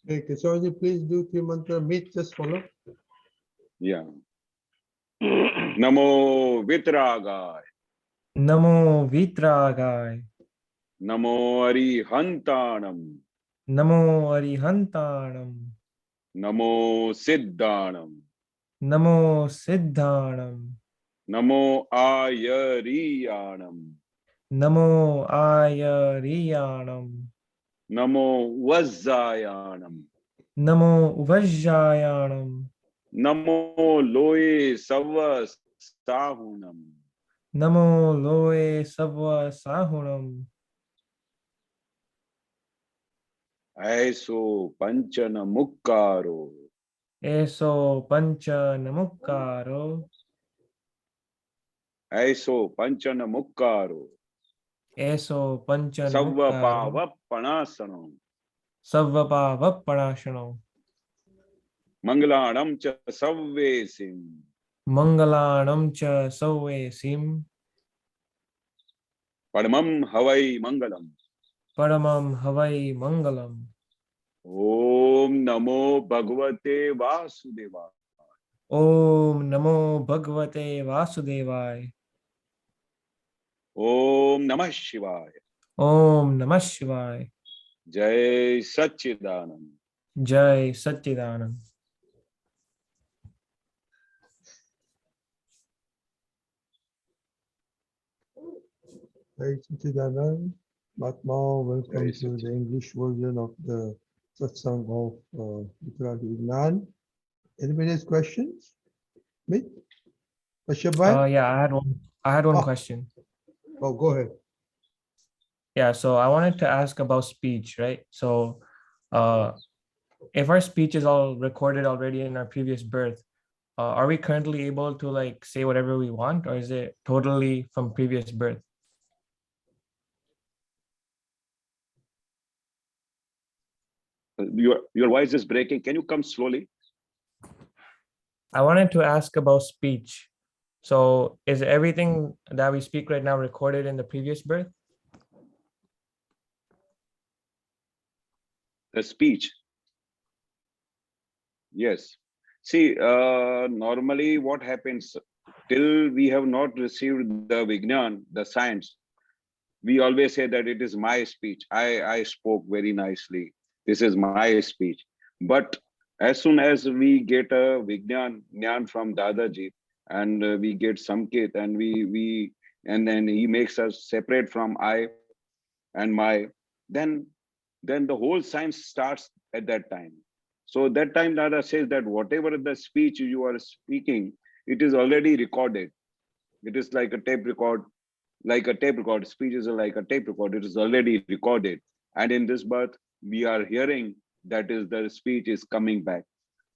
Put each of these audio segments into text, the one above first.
Okay, Keshavanji, please do three mantra. Meet, just follow. Yeah. Namo Vitragaya. Namo Vitragaya. Namo Arihantanam. Namo Arihantanam. Namo Siddhanam. Namo Siddhanam. Namo Ayariyanam. Namo Ayariyanam. Namo Vajjayanam. Namo Vajjayanam. Namo Loe Sava Sahunam. Namo Loe Savva Sahunam. Aiso Panchana Mukkaro. Eso Pancha Namukkaro. Aiso Panchana Mukkaro. Eso Pancha Savva Namukkaro. Pava Panasanam. Savvapa Vappanashanam. Mangalanam cha Savvesim. Mangalanam cha Sauvesim. Padmam Havai Mangalam. Paramam Havai Mangalam. Om Namo Bhagavate Vasudeva. Om Namo Bhagavate Vasudevaya. Om Namah Shivaya. Om Namah Shivaya. Jai Satchidanand. Jai Satchidanand. Hey, Chidanand. Mahatma, welcome to the English version of the Satsang of Gyan. Anybody has questions? Me? Pashabhai? Yeah, I had one Oh. question. Oh, go ahead. Yeah, so I wanted to ask about speech, right? So if our speech is all recorded already in our previous birth, are we currently able to like say whatever we want, or is it totally from previous birth? Your voice is breaking. Can you come slowly? I wanted to ask about speech. So is everything that we speak right now recorded in the previous birth? The speech. Yes. See, normally what happens till we have not received the Vignan, the science, we always say that it is my speech. I spoke very nicely. This is my speech. But as soon as we get a Vignan from Dadaji and we get Samket and then he makes us separate from I and my, then the whole science starts at that time. So that time Dada says that whatever the speech you are speaking, it is already recorded. It is like a tape record, speech is like a tape record. It is already recorded. And in this birth, we are hearing that is the speech is coming back.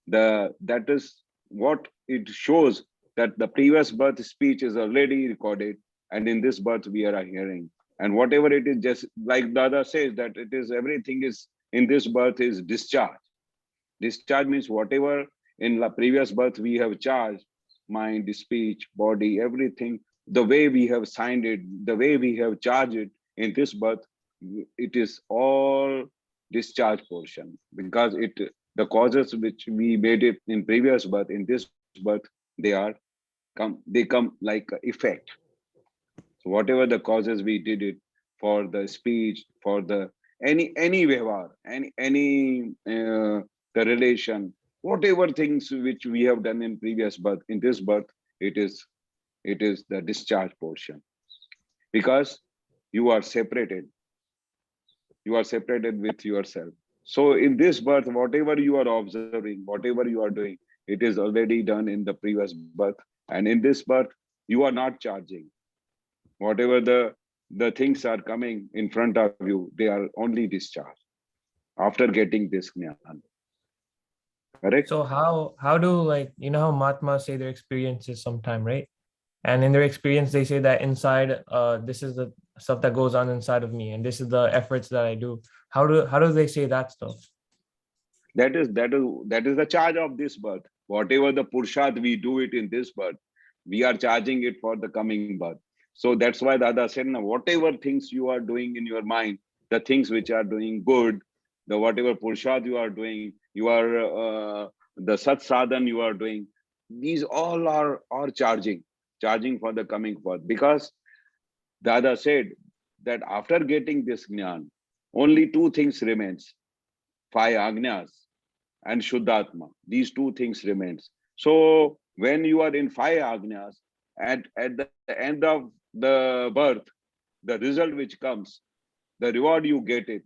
That is what it shows, that the previous birth speech is already recorded. And in this birth, we are hearing. And whatever it is, just like Dada says, that it is everything is in this birth is discharge. Discharge means whatever in the previous birth we have charged, mind, speech, body, everything, the way we have signed it, the way we have charged it in this birth, it is all discharge portion, because the causes which we made it in previous birth, in this birth, they come like effect. So whatever the causes we did it for the speech, for the any vyavhar, the relation, whatever things which we have done in previous birth, in this birth, it is the discharge portion, because you are separated. You are separated with yourself. So in this birth, whatever you are observing, whatever you are doing, it is already done in the previous birth. And in this birth, you are not charging. Whatever the things are coming in front of you, they are only discharged after getting this jnana. Correct? So how do, like, you know how Mahatmas say their experiences sometime, right? And in their experience, they say that inside, this is the stuff that goes on inside of me, and this is the efforts that I do. How do they say that stuff? That is the charge of this birth. Whatever the Purusharth we do it in this birth, we are charging it for the coming birth. So that's why Dada said, whatever things you are doing in your mind, the things which are doing good, the whatever Purusharth you are doing, you are the Sat Sadhan you are doing, these all are charging for the coming forth. Because Dada said that after getting this Gyan, only two things remains, five Agnyas and Shuddhatma. These two things remains. So when you are in five Agnyas, at the end of the birth, the result which comes, the reward you get it.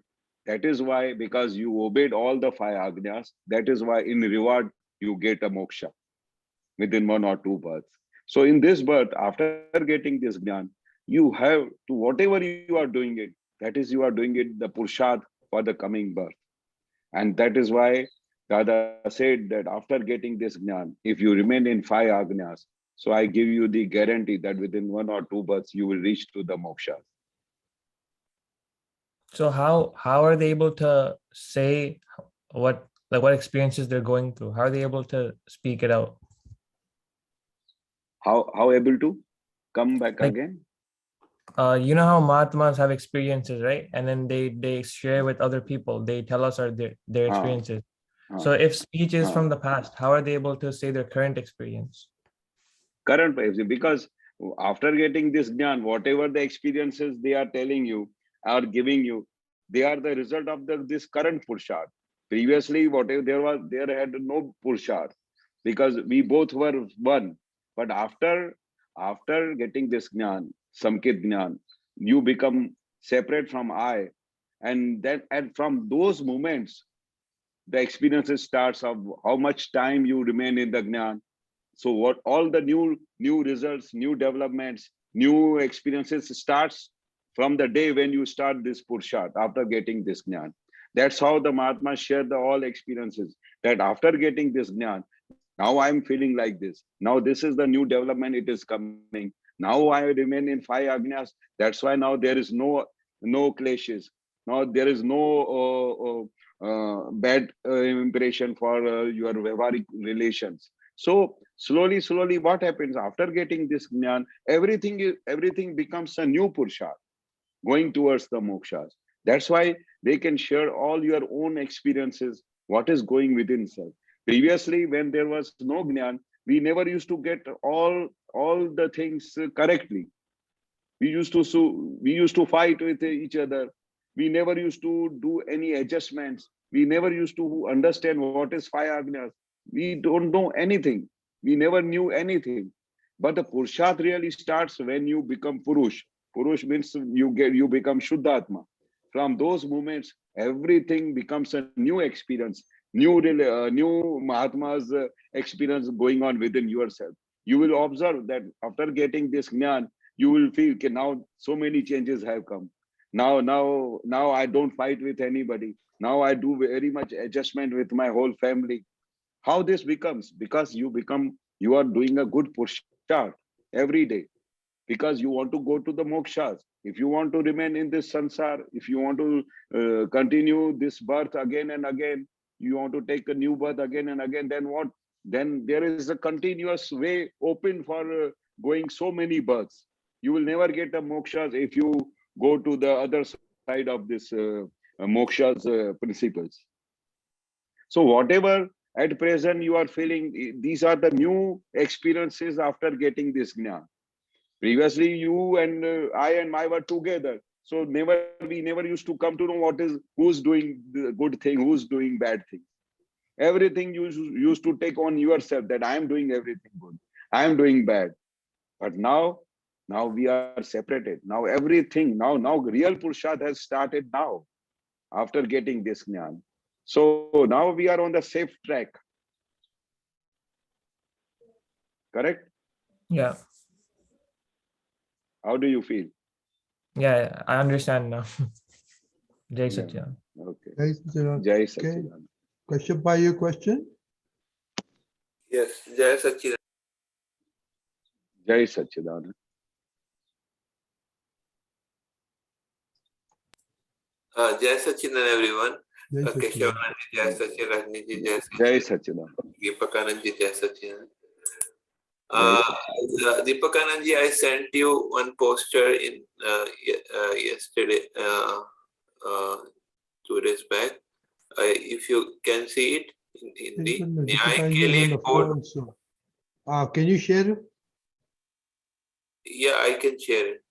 That is why, because you obeyed all the five Agnyas, that is why in reward you get a moksha within one or two births. So in this birth, after getting this Gyan, you have to, whatever you are doing it, that is you are doing it the Purusharth for the coming birth. And that is why Dada said that after getting this Gyan, if you remain in five Agnyas, so I give you the guarantee that within one or two births, you will reach to the moksha. So how are they able to say what experiences they're going through? How are they able to speak it out? How able to come back Like, again? you know how Mahatmas have experiences, right? And then they share with other people. They tell us their experiences. So if speech is from the past, how are they able to say their current experience? Current, because after getting this Gyan, whatever the experiences they are telling you or giving you, they are the result of this current Purusharth. Previously, whatever there had no Purusharth, because we both were one. But after getting this Gyan, Samkit Gyan, you become separate from I. And from those moments, the experiences starts of how much time you remain in the Gyan. So what all the new results, new developments, new experiences starts from the day when you start this Purusharth after getting this Gyan. That's how the Mahatmas share the all experiences, that after getting this Gyan, now I'm feeling like this. Now this is the new development, it is coming. Now I remain in five Agnyas. That's why now there is no clashes. Now there is no bad impression for your Vyavaharik relations. So slowly, what happens after getting this Gyan? Everything becomes a new Purusharth, going towards the mokshas. That's why they can share all your own experiences, what is going within self. Previously, when there was no Gyan, we never used to get all the things correctly. We used to fight with each other. We never used to do any adjustments. We never used to understand what is five Agnyas. We don't know anything. We never knew anything. But the Purusharth really starts when you become Purush. Purush means you become Shuddhatma. From those moments, everything becomes a new experience, new Mahatma's experience going on within yourself. You will observe that after getting this Gyan, you will feel that now so many changes have come. Now I don't fight with anybody. Now I do very much adjustment with my whole family. How this becomes? Because you are doing a good Purusharth every day, because you want to go to the mokshas. If you want to remain in this sansar, if you want to continue this birth again and again, you want to take a new birth again and again, then what? Then there is a continuous way open for going so many births. You will never get a mokshas if you go to the other side of this mokshas principles. So whatever at present you are feeling, these are the new experiences after getting this Gyan. Previously, you and I and I were together. So we never used to come to know who's doing the good thing, who's doing bad thing. Everything you used to take on yourself, that I am doing everything good, I am doing bad. But now we are separated. Now everything, now real Purusharth has started now, after getting this Gyan. So now we are on the safe track. Correct? Yeah. How do you feel? Yeah, I understand now. Jai Satchidanand. Okay. Jai Satchidanand. Jai Okay. Satchidanand. Question by your question? Yes, Jai Satchidanand. Jai Satchidanand. Jai Satchidanand, everyone. Jai Satchidanand. Keshavanandji, Jai Satchidanandji, Jai Satchidanand. Deepakanandji, Jai Satchidanand. Jai Satchidanand. Deepakanandji, I sent you one poster in yesterday, 2 days back. If you can see it in Hindi, न्याय के Advertising लिए on the court. phone, so. Can you share it? Yeah, I can share it.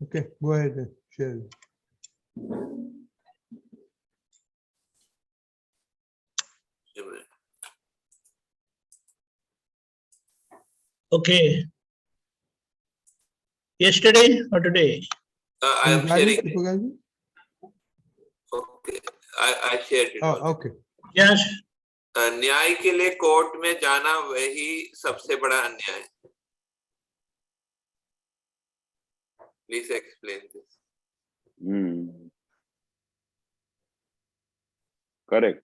Okay, go ahead and share it. Okay. Yesterday or today? I am You got it, sharing it. Bhagwan? Okay, I shared it. Oh, okay. Yes. न्याय के लिए court में जाना वही सबसे बड़ा अन्याय. Please explain this. Correct.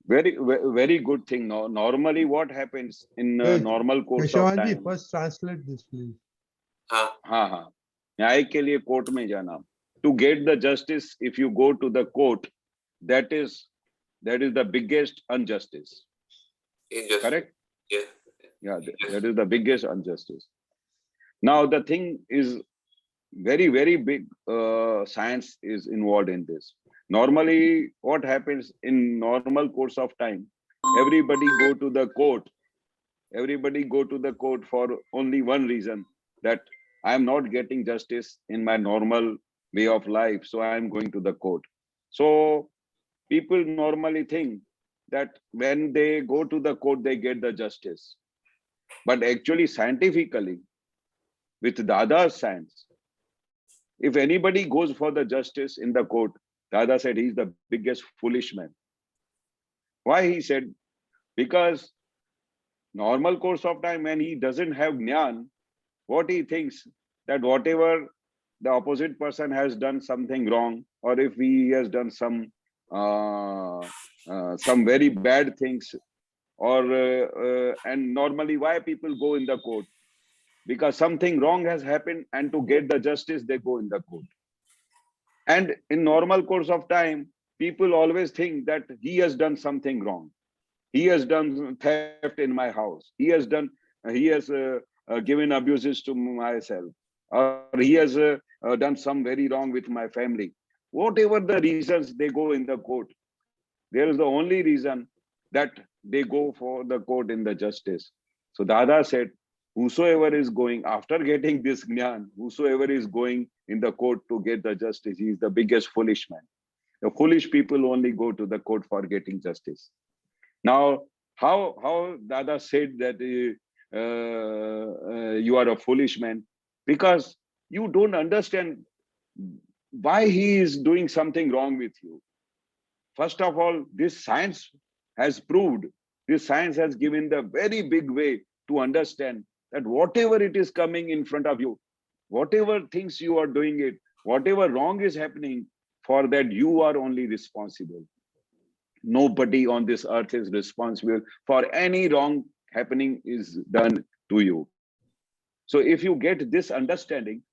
Very good thing. No, normally what happens in Hey, normal course of Keshavanandji, time? first translate this, please. हाँ. हाँ. न्याय के लिए कोर्ट में जाना. To get the justice, if you go to the court, that is the biggest injustice. Injustice. Correct? Yeah. Yeah, that is the biggest injustice. Now the thing is very big. Science is involved in this. Normally, what happens in normal course of time? Everybody go to the court. Everybody go to the court for only one reason, that I am not getting justice in my normal way of life, so I am going to the court. So people normally think that when they go to the court, they get the justice. But actually, scientifically, with Dada's science, if anybody goes for the justice in the court, Dada said he's the biggest foolish man. Why he said? Because normal course of time, when he doesn't have Gyan, what he thinks, that whatever the opposite person has done something wrong, or if he has done some very bad things, or and normally why people go in the court? Because something wrong has happened, and to get the justice, they go in the court. And in normal course of time, people always think that he has done something wrong. He has done theft in my house. He has given abuses to myself, or he has done some very wrong with my family. Whatever the reasons, they go in the court. There is the only reason that they go for the court in the justice. So Dada said, whosoever is going after getting this Gyan, whosoever is going in the court to get the justice, he is the biggest foolish man. The foolish people only go to the court for getting justice. Now, how Dada said that you are a foolish man? Because you don't understand why he is doing something wrong with you. First of all, this science has proved, this science has given the very big way to understand that whatever it is coming in front of you, whatever things you are doing it, whatever wrong is happening, for that you are only responsible. Nobody on this earth is responsible for any wrong happening is done to you. So if you get this understanding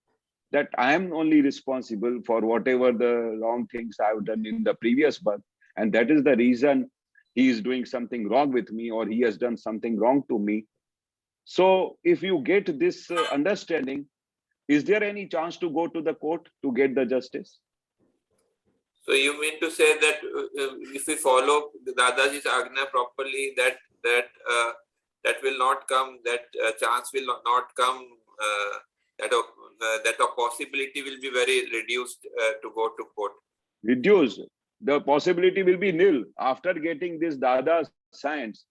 that I am only responsible for whatever the wrong things I've done in the previous birth, and that is the reason he is doing something wrong with me, or he has done something wrong to me. So if you get this understanding, is there any chance to go to the court to get the justice? So you mean to say that if we follow Dadaji's Agna properly, that will not come, that chance will not come, that a possibility will be very reduced to go to court? Reduced. The possibility will be nil. After getting this Dada science,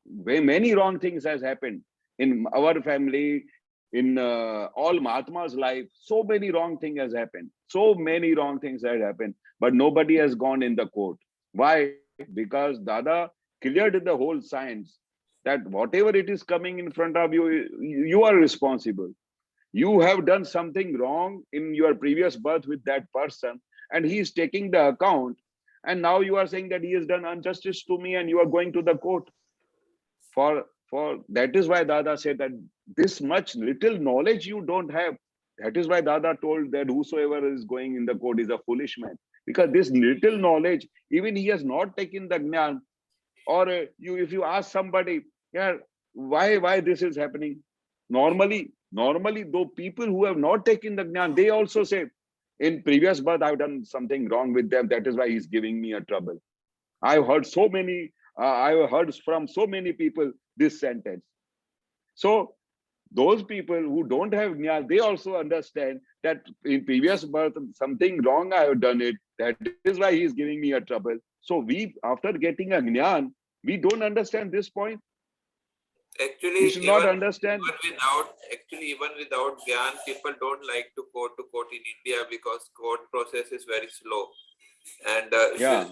very many wrong things has happened in our family, in all Mahatma's life. So many wrong things has happened. So many wrong things have happened, but nobody has gone in the court. Why? Because Dada cleared the whole science that whatever it is coming in front of you, you are responsible. You have done something wrong in your previous birth with that person, and he is taking the account. And now you are saying that he has done injustice to me, and you are going to the court. For that is why Dada said that this much little knowledge you don't have. That is why Dada told that whosoever is going in the court is a foolish man. Because this little knowledge, even he has not taken the Gyan. Or if you ask somebody, yeah, why this is happening? Normally, normally, though people who have not taken the Gyan, they also say, in previous birth, I've done something wrong with them. That is why he's giving me a trouble. I've heard so many, I've heard from so many people this sentence. So those people who don't have Gyan, they also understand that in previous birth, something wrong I have done it. That is why he's giving me a trouble. So we, after getting a Gyan, we don't understand this point. Actually, We should not understand. Even without Gyan, people don't like to go to court in India because court process is very slow, and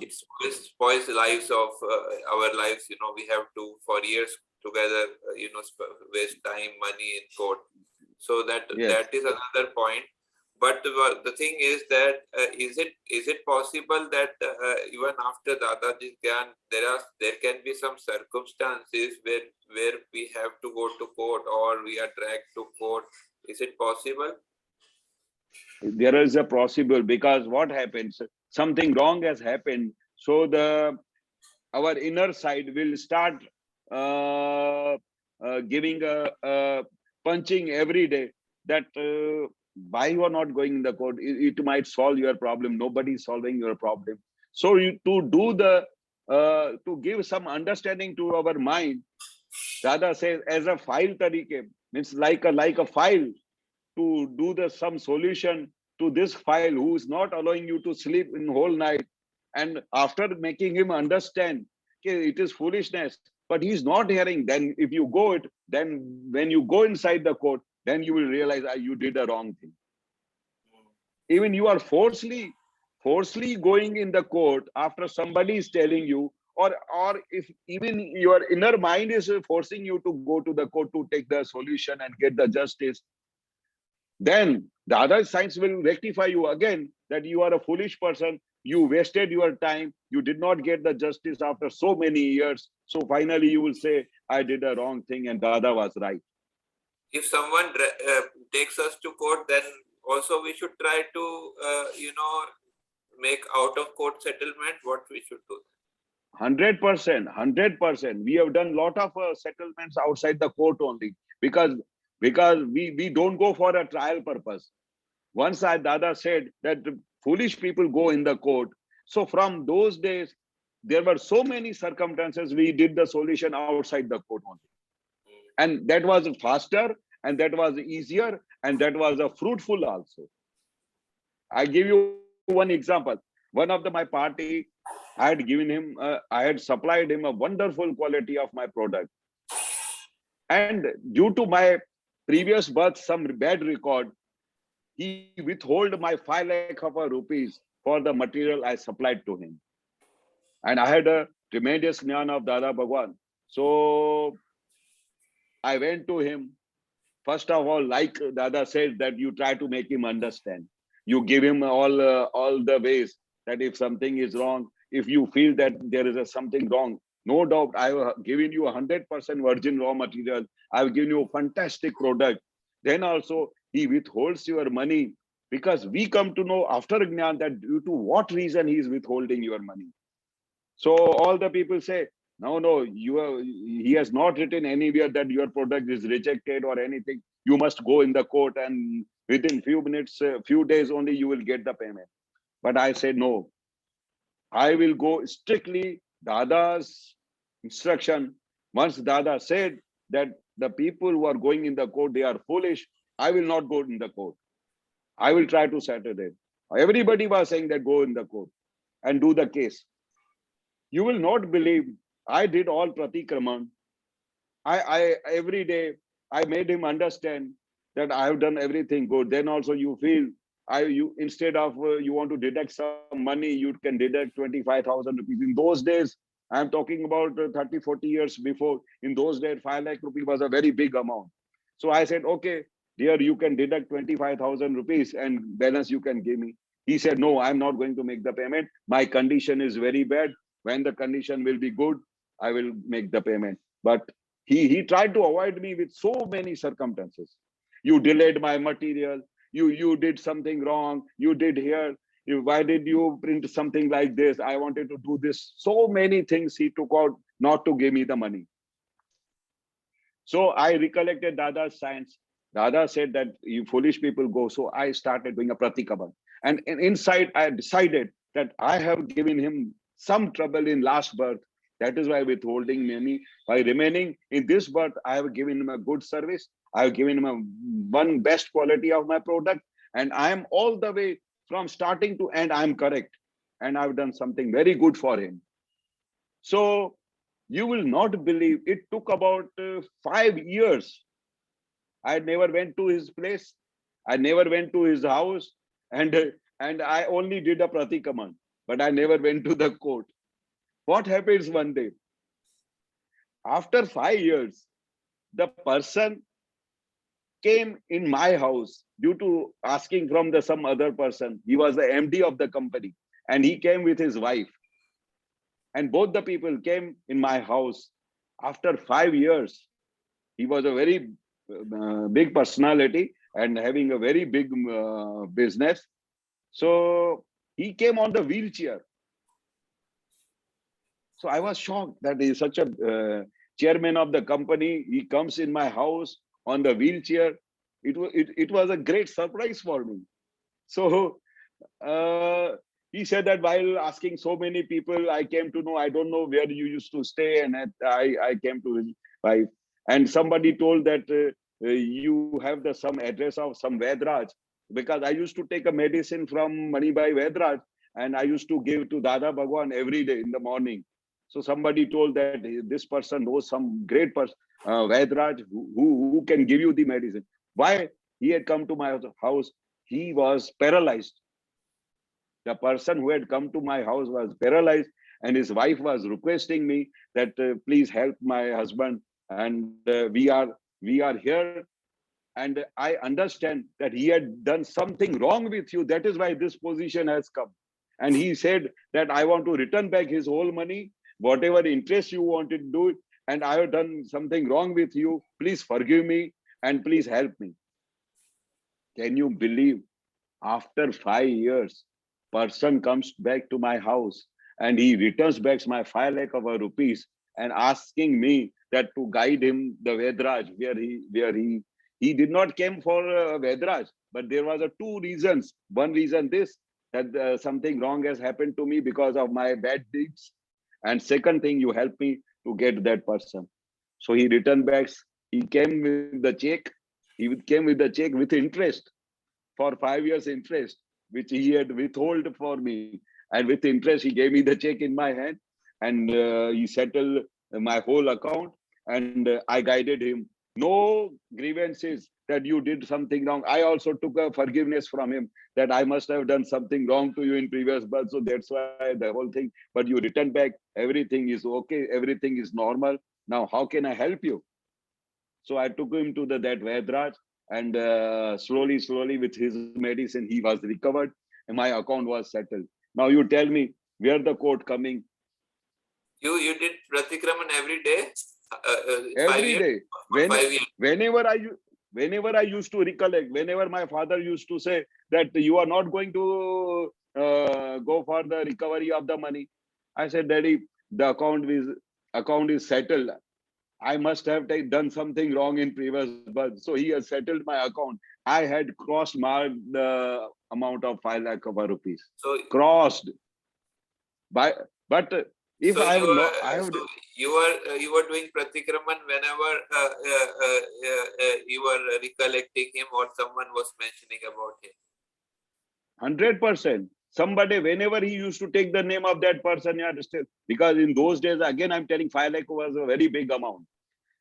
it spoils lives of our lives. You know, we have to for years together, waste time, money in court. So that is another point. But the thing is that is it possible that even after Dadaji's Gyan, there can be some circumstances where we have to go to court or we are dragged to court? Is it possible? There is a possible, because what happens? Something wrong has happened. So our inner side will start giving a punching every day that why you are not going in the court. It might solve your problem. Nobody is solving your problem. So to give some understanding to our mind, Dada says as a file tarike, means like a file, to do some solution to this file who is not allowing you to sleep in whole night. And after making him understand, okay, it is foolishness, but he's not hearing. Then if you go it, then when you go inside the court, then you will realize you did a wrong thing. Even you are forcefully going in the court after somebody is telling you, or if even your inner mind is forcing you to go to the court to take the solution and get the justice, then the other science will rectify you again that you are a foolish person. You wasted your time. You did not get the justice after so many years. So finally you will say, I did a wrong thing and Dada was right. If someone takes us to court, then also we should try to, make out of court settlement. What we should do? 100%. We have done a lot of settlements outside the court only because we don't go for a trial purpose. Once Dada said that foolish people go in the court. So from those days, there were so many circumstances we did the solution outside the court only. And that was faster, and that was easier, and that was fruitful also. I give you one example. One of my party, I had given him, I had supplied him a wonderful quality of my product. And due to my previous birth, some bad record, he withhold my 5 lakh of rupees for the material I supplied to him. And I had a tremendous Gyan of Dada Bhagwan. So I went to him. First of all, like Dada said, that you try to make him understand. You give him all the ways that if something is wrong, if you feel that there is something wrong, no doubt, I have given you 100% virgin raw material. I've given you a fantastic product. Then also, he withholds your money because we come to know after Gyan that due to what reason he is withholding your money. So all the people say, no, he has not written anywhere that your product is rejected or anything. You must go in the court and within few minutes, few days only, you will get the payment. But I say, no, I will go strictly Dada's instruction. Once Dada said that the people who are going in the court, they are foolish, I will not go in the court. I will try to settle it. Everybody was saying that go in the court and do the case. You will not believe, I did all Pratikraman. I every day, I made him understand that I have done everything good. Then also you feel, instead of you want to deduct some money, you can deduct 25,000 rupees. In those days, I'm talking about 30, 40 years before. In those days, 5 lakh rupees was a very big amount. So I said, okay, dear, you can deduct 25,000 rupees and balance you can give me. He said, no, I'm not going to make the payment. My condition is very bad. When the condition will be good, I will make the payment. But he tried to avoid me with so many circumstances. You delayed my material. You did something wrong. You did here. Why did you print something like this? I wanted to do this. So many things he took out not to give me the money. So I recollected Dada's science Dada said that you foolish people go. So I started doing a Pratikraman. And inside, I decided that I have given him some trouble in last birth. That is why withholding money. By remaining in this birth, I have given him a good service. I have given him one best quality of my product. And I am all the way from starting to end, I am correct. And I've done something very good for him. So you will not believe, it took about 5 years. I never went to his place. I never went to his house. And I only did a Pratikraman, but I never went to the court. What happens one day? After 5 years, the person came in my house due to asking from some other person. He was the MD of the company, and he came with his wife. And both the people came in my house. After 5 years, he was a very big personality and having a very big business. So he came on the wheelchair. So I was shocked that he is such a chairman of the company. He comes in my house on the wheelchair. It was a great surprise for me. So he said that while asking so many people, I came to know, I don't know where you used to stay. And I came to his wife. And somebody told that you have some address of some Vedraj, because I used to take a medicine from Manibhai Vedraj, and I used to give to Dada Bhagwan every day in the morning. So somebody told that this person knows some great person, Vedraj, who can give you the medicine. Why he had come to my house? He was paralyzed. The person who had come to my house was paralyzed, and his wife was requesting me that please help my husband. And we are here. And I understand that he had done something wrong with you. That is why this position has come. And he said that I want to return back his whole money, whatever interest you wanted to do it. And I have done something wrong with you. Please forgive me and please help me. Can you believe? After 5 years, person comes back to my house and he returns back my 5 lakh of rupees and asking me that to guide him the Vedraj where he did not came for Vedraj, but there was 2 reasons. One reason this, that something wrong has happened to me because of my bad deeds. And second thing, you help me to get that person. So he returned back. He came with the check. He came with the check with interest for 5 years interest, which he had withheld for me. And with interest, he gave me the check in my hand, and he settled my whole account. And I guided him. No grievances that you did something wrong. I also took a forgiveness from him that I must have done something wrong to you in previous birth. So that's why the whole thing. But you return back. Everything is okay. Everything is normal. Now, how can I help you? So I took him to that Vedraj, and slowly with his medicine, he was recovered and my account was settled. Now you tell me, where the court coming? You did Pratikraman every day? Every day. 5 years. Whenever I used to recollect, whenever my father used to say that you are not going to go for the recovery of the money, I said, Daddy, the account is settled. I must have done something wrong in previous birth. So he has settled my account. I had crossed the amount of 5 lakh rupees. So crossed. But if so I have not, so you were doing Pratikraman whenever you were recollecting him or someone was mentioning about him. 100%. Somebody, whenever he used to take the name of that person, yeah, still, because in those days, again, I'm telling 5 lakh was a very big amount.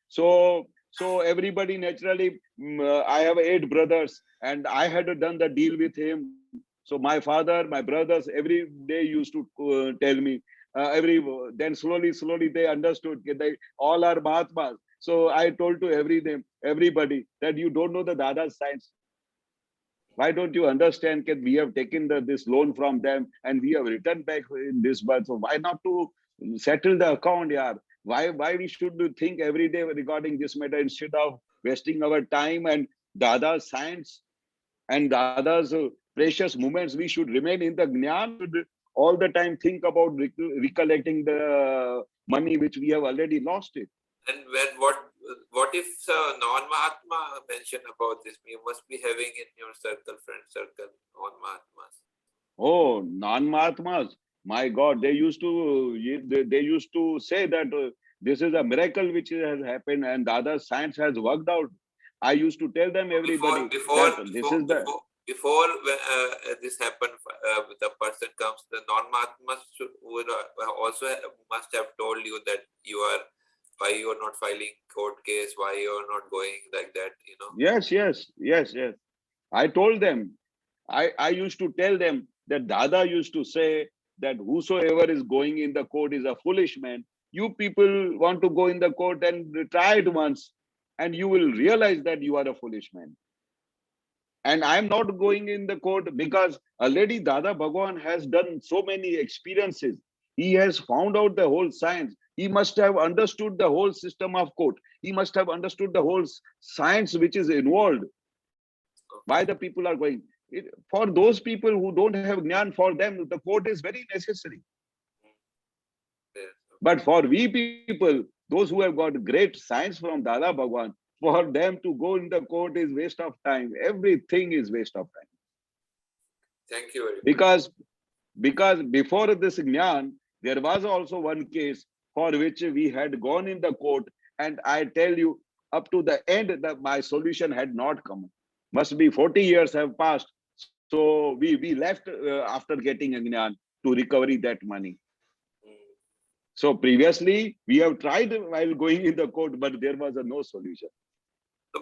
So everybody naturally, I have 8 brothers, and I had done the deal with him. So my father, my brothers, every day used to tell me. Then slowly they understood that they all are Mahatmas. So I told to everybody that you don't know the Dada's science. Why don't you understand that we have taken this loan from them and we have returned back in this birth? So why not to settle the account, yaar? Why we should think every day regarding this matter instead of wasting our time and Dada's science and Dada's precious moments? We should remain in the Gyan, all the time think about recollecting the money which we have already lost it. And when what if non-Mahatma mention about this? You must be having in your circle, friend circle, non-Mahatmas. Oh, non-Mahatmas, my God, they used to say that this is a miracle which has happened and the other science has worked out. I used to tell them, everybody, that this is the... Before this happened, the person comes, the non-Mahatmas would also must have told you that why you are not filing court case, why you are not going like that, you know. Yes. I told them, I used to tell them that Dada used to say that whosoever is going in the court is a foolish man. You people want to go in the court and try it once, and you will realize that you are a foolish man. And I'm not going in the court because already Dada Bhagwan has done so many experiences. He has found out the whole science. He must have understood the whole system of court. He must have understood the whole science which is involved. Why the people are going. For those people who don't have Gyan, for them, the court is very necessary. But for we people, those who have got great science from Dada Bhagwan, for them to go in the court is waste of time. Everything is waste of time. Thank you very much. Because before this Gyan, there was also one case for which we had gone in the court, and I tell you, up to the end, that my solution had not come. Must be 40 years have passed. So we left after getting a Gyan to recover that money. So previously, we have tried while going in the court, but there was no solution.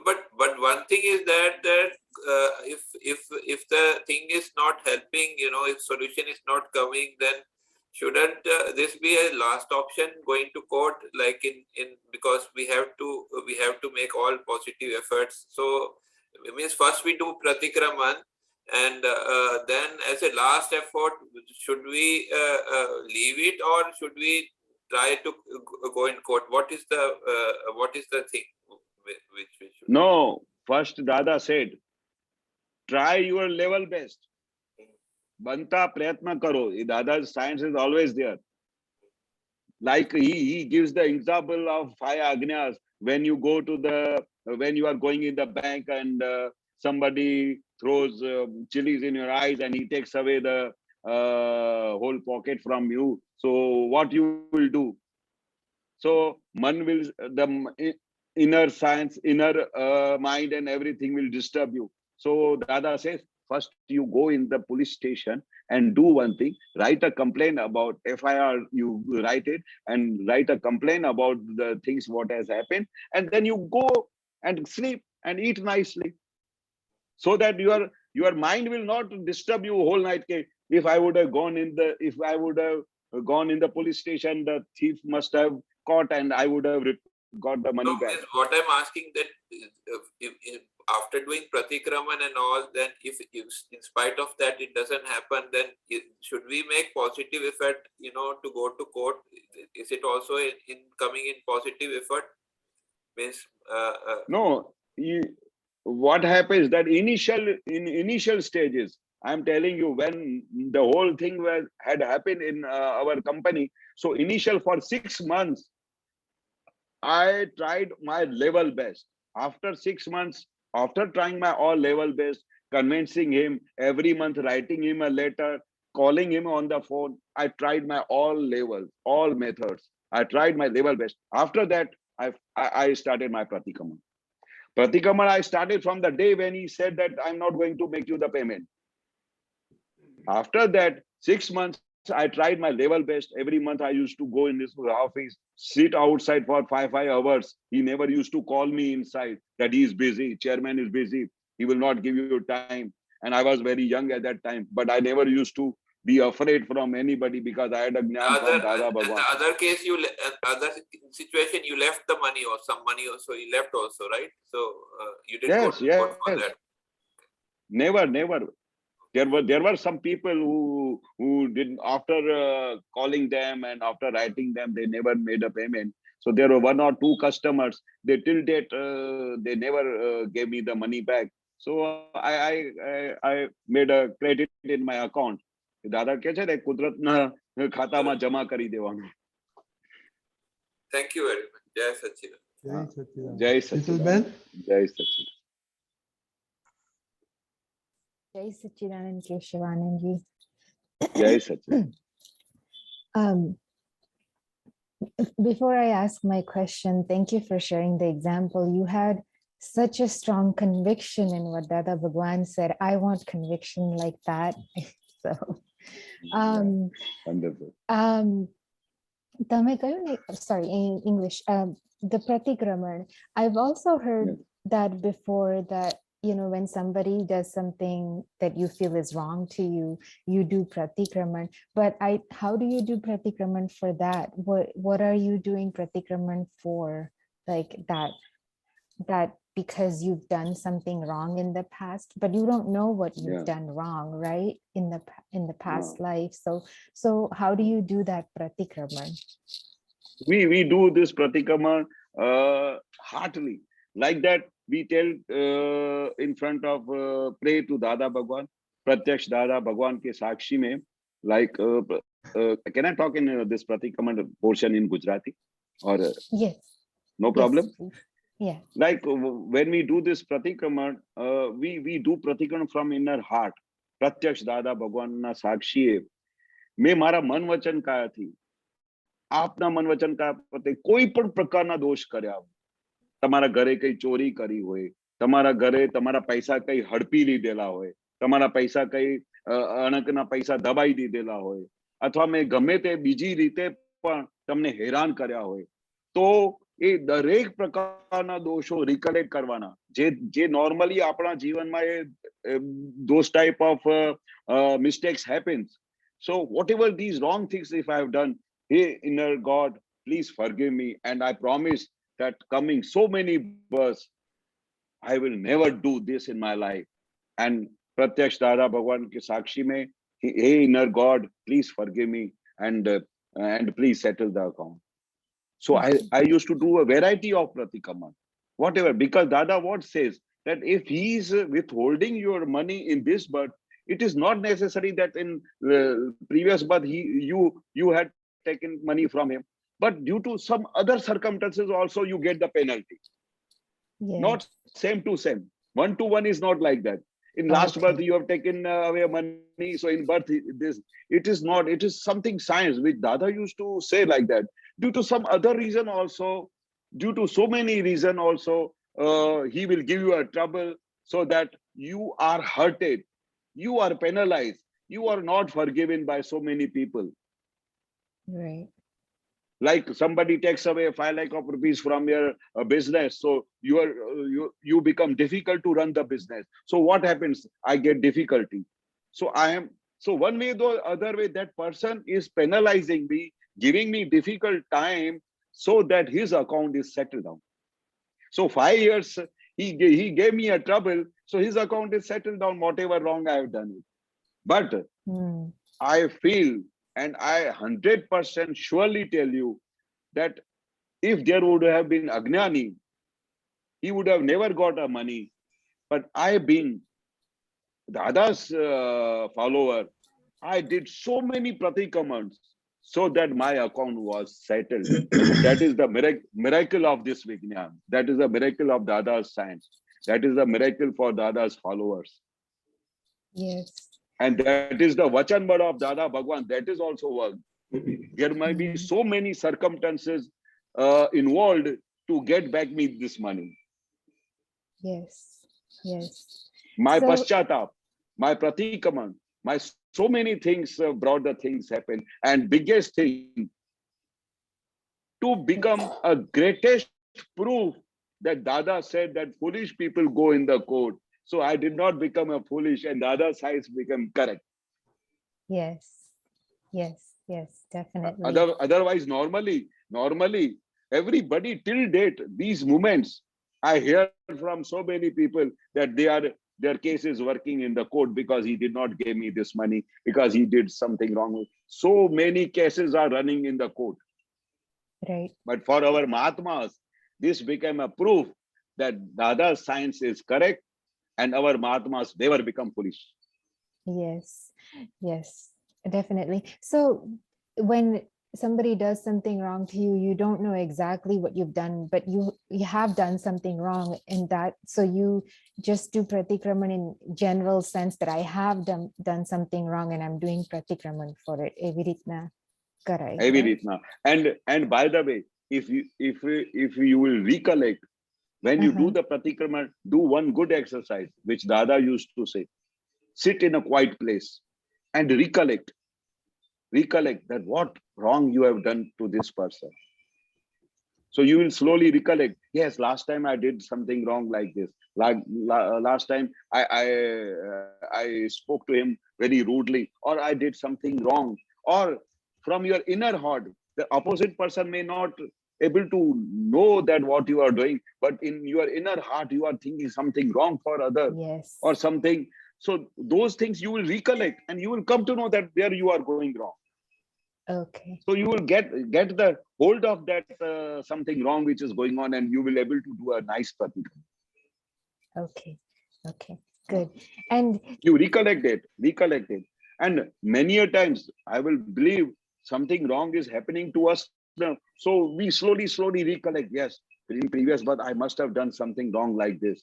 But one thing is that if the thing is not helping, you know, if solution is not coming, then shouldn't this be a last option, going to court, like in because we have to make all positive efforts. So it means first we do Pratikraman, and then as a last effort, should we leave it, or should we try to go in court? What is the thing which we should? No, first Dada said, try your level best. Banta prayatna karo. Dada's science is always there. Like he gives the example of 5 agnyas. When you are going in the bank and somebody throws chilies in your eyes and he takes away the whole pocket from you. So what you will do? So man will, the inner science, inner mind and everything will disturb you. So Dada says, first you go in the police station and do one thing, write a complaint about FIR, you write it and write a complaint about the things what has happened, and then you go and sleep and eat nicely. So that your mind will not disturb you whole night. If I would have gone in the police station, the thief must have caught and I would have got the money back. What I'm asking, that if after doing Pratikraman and all, then if in spite of that it doesn't happen, then should we make positive effort, you know, to go to court? Is it also in coming in positive effort? Means No, what happens that in initial stages, I'm telling you, when the whole thing had happened in our company, so initial for 6 months, I tried my level best. After 6 months, after trying my all level best, convincing him, every month writing him a letter, calling him on the phone, I tried my all levels, all methods. I tried my level best. After that, I started my Pratikraman. Pratikraman I started from the day when he said that I'm not going to make you the payment. After that, 6 months, I tried my level best. Every month I used to go in this office, sit outside for 5 hours. He never used to call me inside that he is busy, chairman is busy, he will not give you time. And I was very young at that time, but I never used to be afraid from anybody because I had a Gyan from Dada Bhagwan. And the other case, other situation, you left the money or some money also, you left also, right? So you didn't go to court for that. Never. There were some people who did, after calling them and after writing them, they never made a payment. So there were 1 or 2 customers. They till date they never gave me the money back. So I made a credit in my account. Dada કે છે ને કુદરતના ખાતામાં જમા કરી દેવાનું. Thank you very much. Jai Sachidanand. Jai Satchidanand. Jai Little Satchidanand. Ben? Jai Satchidanand. Jai Satchidanand Keshavanandji. Jai Satchidanand. Um, Before I ask my question, thank you for sharing the example. You had such a strong conviction in what Dada Bhagwan said. I want conviction like that. So, Wonderful. તમે કહ્યું ને, sorry, in English, the Pratikraman. I've also heard Yes. that before, that, you know, when somebody does something that you feel is wrong to you, you do Pratikraman. But how do you do Pratikraman for that? What are you doing Pratikraman for? Like that because you've done something wrong in the past, but you don't know what you've done wrong, right? In the past life. So how do you do that Pratikraman? We do this Pratikraman heartily. Like that, we tell in front of, pray to Dada Bhagwan, Pratyaksh Dada Bhagwan Ke Sakshi mein, like, can I talk in this Pratikraman portion in Gujarati? Or Yes. no problem? Yes, yeah. Like when we do this Pratikraman, we do Pratikraman from inner heart. Pratyaksh Dada Bhagwan na Sakshi. મેં મારા મન વચન કાયાથી આપના મન વચન કાયા પ્રત્યે કોઈ પણ પ્રકારના દોષ કર્યા, તમારા ઘરે કઈ ચોરી કરી હોય, તમારા ઘરે તમારા પૈસા કઈ હડપી લીધેલા હોય, તમારા પૈસા કઈ અણકના પૈસા દબાઈ દીધેલા હોય, અથવા મેં ગમે તે બીજી રીતે પણ તમને હેરાન કર્યા હોય, તો એ દરેક પ્રકારના દોષો રિકલેક્ટ કરવાના, જે નોર્મલી આપણા જીવનમાં those type of mistakes happens. So whatever these wrong things if I have done, hey inner God, please forgive me, and I promise that coming so many births, I will never do this in my life. And Pratyaksh Dada Bhagwan Ke Sakshi mein, hey inner God, please forgive me, and please settle the account. So I used to do a variety of Pratikraman, whatever, because Dada what says that if he is withholding your money in this birth, it is not necessary that in previous birth you had taken money from him, but due to some other circumstances also you get the penalty. Yes. Not same to same. 1 to 1 is not like that. In last birth you have taken away money, so in birth it is not. It is something science which Dada used to say like that. Due to some other reason also, due to so many reason also, he will give you a trouble so that you are hurted, you are penalized, you are not forgiven by so many people. Right. Like somebody takes away 5 lakh of rupees from your business, so you become difficult to run the business. So what happens? I get difficulty. So one way or other way, that person is penalizing me, giving me difficult time so that his account is settled down. So 5 years he gave me a trouble, so his account is settled down, whatever wrong I have done it. But I feel, and I 100% surely tell you that if there would have been Agnani, he would have never got a money. But I being Dada's follower, I did so many pratikramans so that my account was settled. That is the miracle of this Vignan. That is the miracle of Dada's science. That is the miracle for Dada's followers. Yes. And that is the Vachan Bada of Dada Bhagwan. That is also work. There might be so many circumstances involved to get back me this money. Yes. Yes. My So- paschatap, my Pratikraman, my so many things brought the things happen. And biggest thing, to become a greatest proof that Dada said that foolish people go in the court. So I did not become a foolish, and Dada's science became correct. Yes. Yes. Yes. Definitely. Otherwise, normally, everybody till date, these moments, I hear from so many people that their case is working in the court because he did not give me this money, because he did something wrong. So many cases are running in the court. Right. But for our Mahatmas, this became a proof that Dada's science is correct, and our Mahatmas never become foolish. Yes. Yes. Definitely. So when somebody does something wrong to you, you don't know exactly what you've done, but you have done something wrong in that. So you just do Pratikraman in general sense that I have done something wrong and I'm doing Pratikraman for it. Evi ritna karai, Every right? ritna. And by the way, if you will recollect, when you do the Pratikraman, do one good exercise, which Dada used to say. Sit in a quiet place and recollect that what wrong you have done to this person. So you will slowly recollect, yes, last time I did something wrong like this. Last time I spoke to him very rudely, or I did something wrong. Or from your inner heart, the opposite person may not able to know that what you are doing, but in your inner heart, you are thinking something wrong for other Yes. or something. So those things you will recollect and you will come to know that there you are going wrong. Okay. So you will get the hold of that something wrong which is going on, and you will able to do a nice Pratikram. Okay. Okay. Good. And You recollect it. And many a times I will believe something wrong is happening to us now. So we slowly recollect, yes, in previous birth I must have done something wrong like this.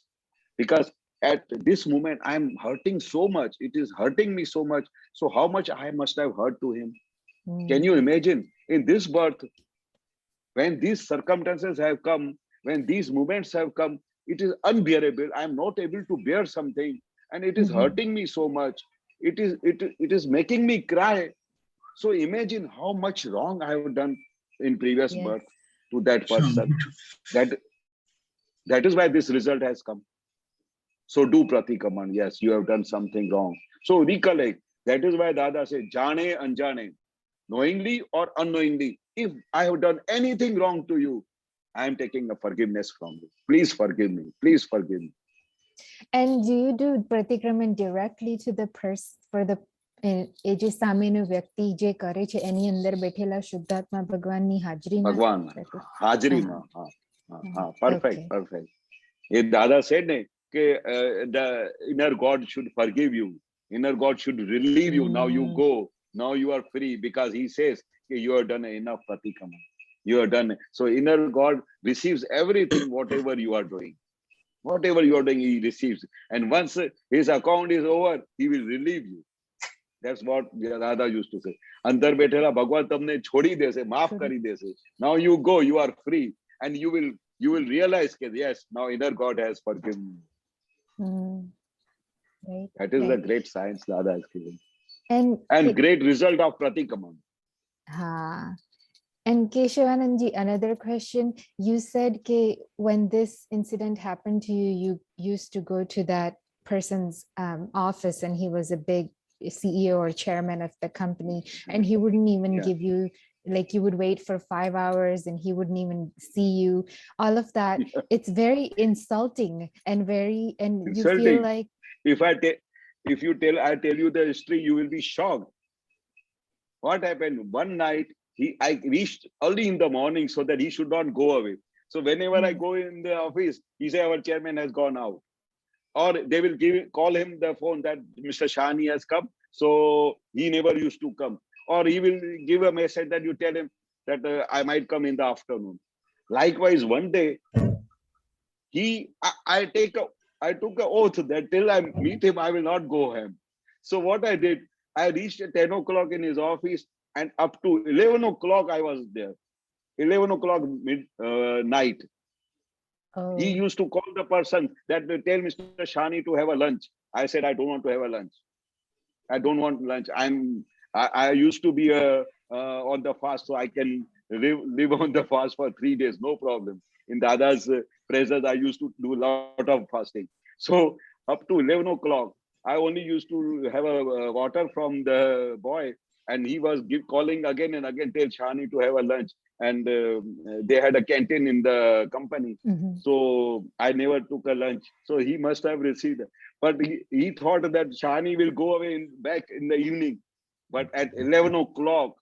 Because at this moment I'm hurting so much. It is hurting me so much. So how much I must have hurt to him? Can you imagine in this birth, when these circumstances have come, when these moments have come, it is unbearable. I am not able to bear something, and it is hurting me so much. It is making me cry. So imagine how much wrong I have done in previous yes. birth to that person. That is why this result has come. So do Pratikraman. Yes, you have done something wrong. So recollect. That is why Dada said, Jane Anjane, knowingly or unknowingly, if I have done anything wrong to you, I am taking a forgiveness from you. Please forgive me. Please forgive me. And do you do Pratikraman directly to the person for the એ જે સામેનો વ્યક્તિ જે કરે છે એની અંદર બેઠેલા શુદ્ધાત્મા ભગવાનની હાજરીમાં? Bhagwan, હાજરીમાં. Perfect. If Dada said the inner God should forgive you, inner God should relieve you. Now you go. Now you are free, because he says you have done enough Pratikraman. You have done. So inner God receives everything, whatever you are doing. Whatever you are doing, he receives. And once his account is over, he will relieve you. That's what Dada used to say. Andar betela Bhagwan tamne chhodi dese, maaf kari dese. Now you go, you are free, and you will realize that yes, now inner God has forgiven me. Right. That is the great science Dada has given. And Great result of Pratikraman. And Keshavanandji, another question. You said when this incident happened to you, you used to go to that person's office, and he was a big CEO or chairman of the company, and he wouldn't even give you, like, you would wait for 5 hours and he wouldn't even see you. All of that, it's very insulting and you feel like, I tell you the history, you will be shocked. What happened? One night, I reached early in the morning so that he should not go away. So whenever I go in the office, he say our chairman has gone out. Or they will call him the phone that Mr. Shani has come. So he never used to come. Or he will give a message that you tell him that I might come in the afternoon. Likewise, one day, I took an oath that till I meet him, I will not go home. So what I did, I reached at 10 o'clock in his office, and up to 11 o'clock I was there. 11 o'clock night. He used to call the person that tell Mr. Shani to have a lunch. I said, I don't want to have a lunch. I don't want lunch. I used to be on the fast, so I can live on the fast for 3 days, no problem. In Dada's presence, I used to do a lot of fasting. So up to 11 o'clock, I only used to have a water from the boy, and he was calling again and again, tell Shani to have a lunch. And they had a canteen in the company. So I never took a lunch. So he must have received it. But he thought that Shani will go away back in the evening. But at 11 o'clock,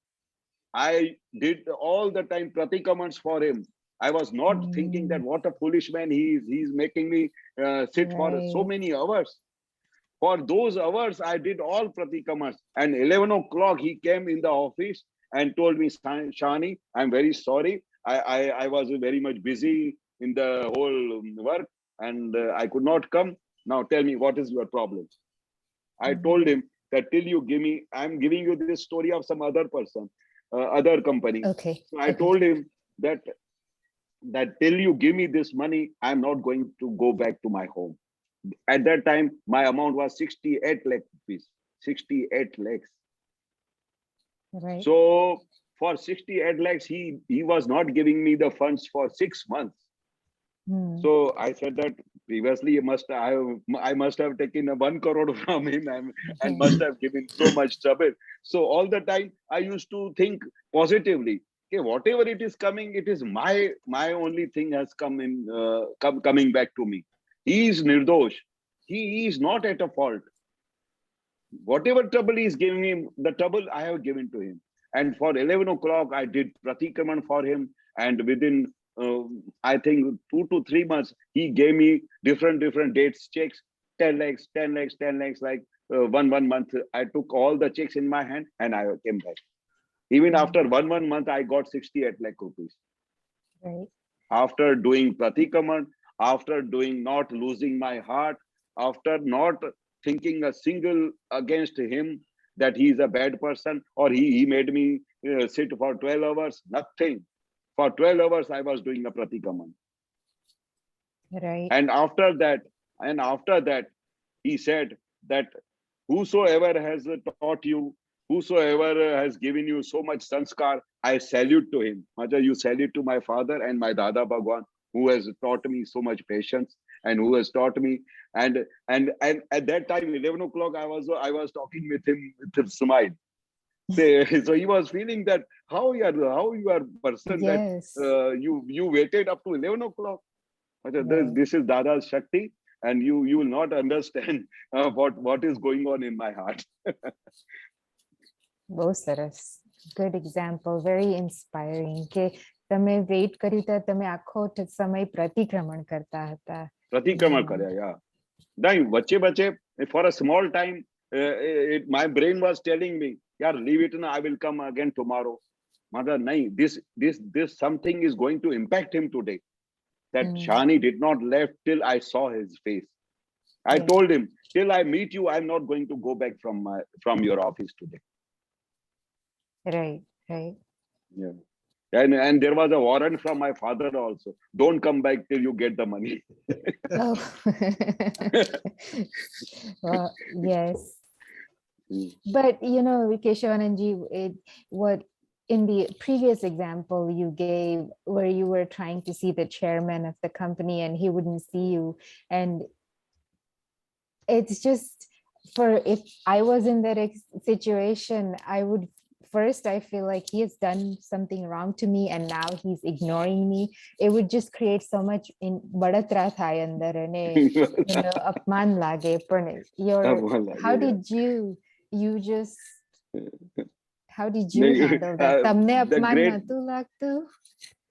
I did all the time Pratikramans for him. I was not thinking that what a foolish man he is. He's making me sit for so many hours. For those hours, I did all Pratikramans. And 11 o'clock, he came in the office and told me, Shani, I'm very sorry. I was very much busy in the whole work and I could not come. Now tell me, what is your problem? I told him that till you give me, I'm giving you this story of some other person, other company. Okay. So I told him that till you give me this money, I'm not going to go back to my home. At that time, my amount was 68 lakh rupees. 68 lakhs. Right. So for 68 lakhs, he was not giving me the funds for 6 months. So I said that previously I must have taken 1 crore from him and must have given so much trouble. So all the time I used to think positively. Okay, whatever it is coming, it is my only thing has come in coming back to me. He is nirdosh. He is not at a fault. Whatever trouble he is giving him, the trouble I have given to him. And for 11 o'clock, I did Pratikraman for him. And within, I think 2 to 3 months, he gave me different dates, checks, 10 lakhs, 10 lakhs, 10 lakhs, like one month. I took all the checks in my hand and I came back. Even after one month, I got 68 lakh rupees. Right. After doing Pratikraman, after doing not losing my heart, after not thinking a single against him that he is a bad person or he made me sit for 12 hours, nothing. For 12 hours, I was doing a Pratikraman. Right. And after that, he said that whosoever has taught you, whosoever has given you so much sanskar, I salute to him. Maja, you salute to my father and my Dada Bhagwan, who has taught me so much patience and who has taught me. And at that time, 11 o'clock, I was talking with him with a smile. So he was feeling that how you are person Yes. that you waited up to 11 o'clock. Right. This is Dada's Shakti, and you will not understand what is going on in my heart. બહુ સરસ. Good example, very inspiring. કે તમે weight કર્યું તો તમે આખો સમય પ્રતિક્રમણ કરતા હતા. Pratikraman karya, yeah. Then bache for a small time, my brain was telling me, "Yeah, leave it now. I will come again tomorrow." Mother, nahi, this something is going to impact him today. That Shani did not left till I saw his face. I told him, till I meet you, I'm not going to go back from your office today. Right. Yeah. And there was a warrant from my father also. Don't come back till you get the money. Oh. Well, yes. But Keshavanandji, what in the previous example you gave, where you were trying to see the chairman of the company and he wouldn't see you, and it's just, if I was in that situation, I feel like he has done something wrong to me and now he's ignoring me. It would just create so much in badatra thaya andar ane apman lage. How did you handle that? Tamne apman natu lagtu?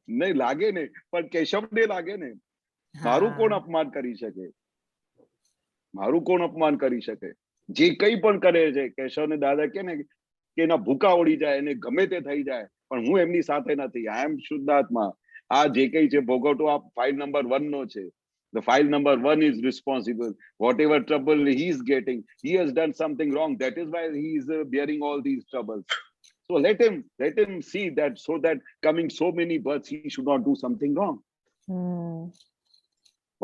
नहीं लागे नहीं, पर केशव ने लागे नहीं. मारू कोण अपमान કરી શકે? મારું કોણ અપમાન કરી શકે? જે કઈ પણ કરે છે, કેશવને દાદા કે ને કે એના ભૂકા ઉડી જાય, એને ગમે તે થઈ જાય, પણ હું એમની સાથે નથી. આઈ એમ શુદ્ધાત્મા. આ જે કઈ છે ભોગવટો આ ફાઇલ નંબર 1 નો છે. The file number 1 is responsible. Whatever trouble he is getting, he has done something wrong. That is why he is bearing all these troubles. So let him see that, so that coming so many births, he should not do something wrong.